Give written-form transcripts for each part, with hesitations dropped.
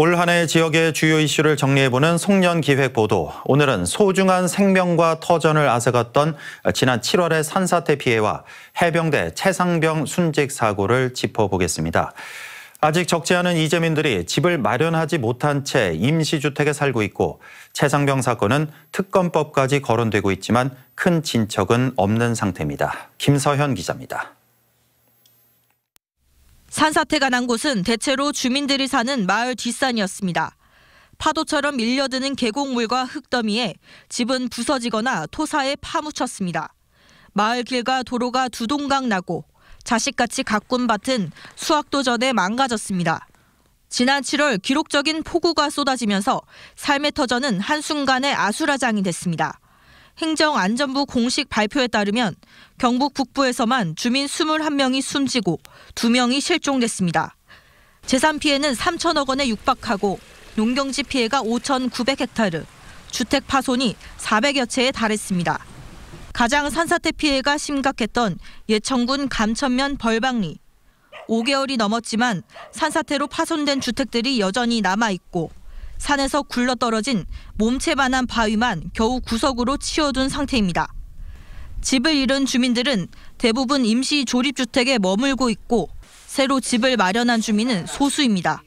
올 한 해 지역의 주요 이슈를 정리해보는 송년기획보도. 오늘은 소중한 생명과 터전을 앗아갔던 지난 7월의 산사태 피해와 해병대 최상병 순직 사고를 짚어보겠습니다. 아직 적지 않은 이재민들이 집을 마련하지 못한 채 임시주택에 살고 있고, 최상병 사건은 특검법까지 거론되고 있지만 큰 진척은 없는 상태입니다. 김서현 기자입니다. 산사태가 난 곳은 대체로 주민들이 사는 마을 뒷산이었습니다. 파도처럼 밀려드는 계곡물과 흙더미에 집은 부서지거나 토사에 파묻혔습니다. 마을 길과 도로가 두 동강 나고 자식같이 가꾼 밭은 수확도 전에 망가졌습니다. 지난 7월 기록적인 폭우가 쏟아지면서 삶의 터전은 한순간에 아수라장이 됐습니다. 행정안전부 공식 발표에 따르면 경북 북부에서만 주민 21명이 숨지고 2명이 실종됐습니다. 재산 피해는 3천억 원에 육박하고 농경지 피해가 5,900헥타르, 주택 파손이 400여 채에 달했습니다. 가장 산사태 피해가 심각했던 예천군 감천면 벌방리. 5개월이 넘었지만 산사태로 파손된 주택들이 여전히 남아있고 산에서 굴러떨어진 몸체만한 바위만 겨우 구석으로 치워둔 상태입니다. 집을 잃은 주민들은 대부분 임시 조립주택에 머물고 있고 새로 집을 마련한 주민은 소수입니다.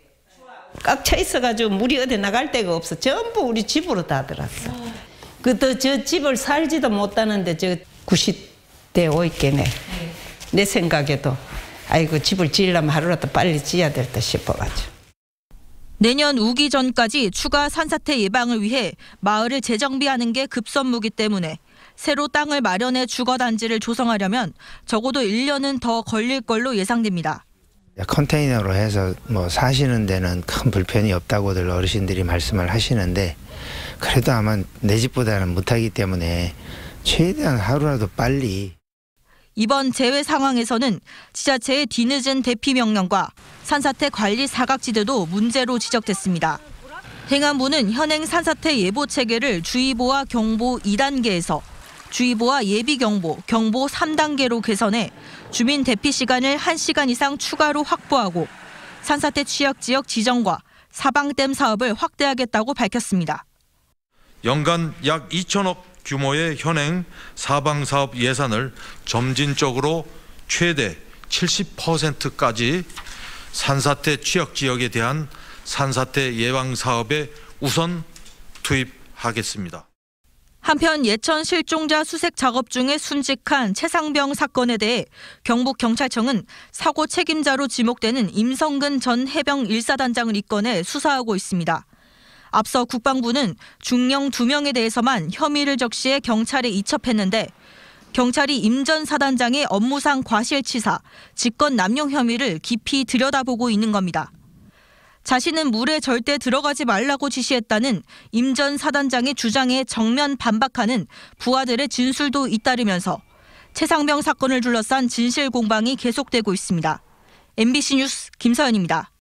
꽉 차 있어가지고 물이 어디 나갈 데가 없어. 전부 우리 집으로 다 들었어. 저 집을 살지도 못하는데 저 90대 오 있겠네. 내 생각에도 아이고 집을 지으려면 하루라도 빨리 지어야 될 듯 싶어가지고. 내년 우기 전까지 추가 산사태 예방을 위해 마을을 재정비하는 게 급선무기 때문에 새로 땅을 마련해 주거단지를 조성하려면 적어도 1년은 더 걸릴 걸로 예상됩니다. 컨테이너로 해서 사시는 데는 큰 불편이 없다고들 어르신들이 말씀을 하시는데 그래도 아마 내 집보다는 못하기 때문에 최대한 하루라도 빨리. 이번 재해 상황에서는 지자체의 뒤늦은 대피 명령과 산사태 관리 사각지대도 문제로 지적됐습니다. 행안부는 현행 산사태 예보 체계를 주의보와 경보 2단계에서 주의보와 예비경보, 경보 3단계로 개선해 주민 대피 시간을 1시간 이상 추가로 확보하고 산사태 취약지역 지정과 사방댐 사업을 확대하겠다고 밝혔습니다. 연간 약 2천억 규모의 현행 사방사업 예산을 점진적으로 최대 70%까지 산사태 취약지역에 대한 산사태 예방 사업에 우선 투입하겠습니다. 한편 예천 실종자 수색 작업 중에 순직한 최상병 사건에 대해 경북경찰청은 사고 책임자로 지목되는 임성근 전 해병 1사단장을 입건해 수사하고 있습니다. 앞서 국방부는 중령 2명에 대해서만 혐의를 적시해 경찰에 이첩했는데 경찰이 임 전 사단장의 업무상 과실치사, 직권 남용 혐의를 깊이 들여다보고 있는 겁니다. 자신은 물에 절대 들어가지 말라고 지시했다는 임 전 사단장의 주장에 정면 반박하는 부하들의 진술도 잇따르면서 최상병 사건을 둘러싼 진실 공방이 계속되고 있습니다. MBC 뉴스 김서연입니다.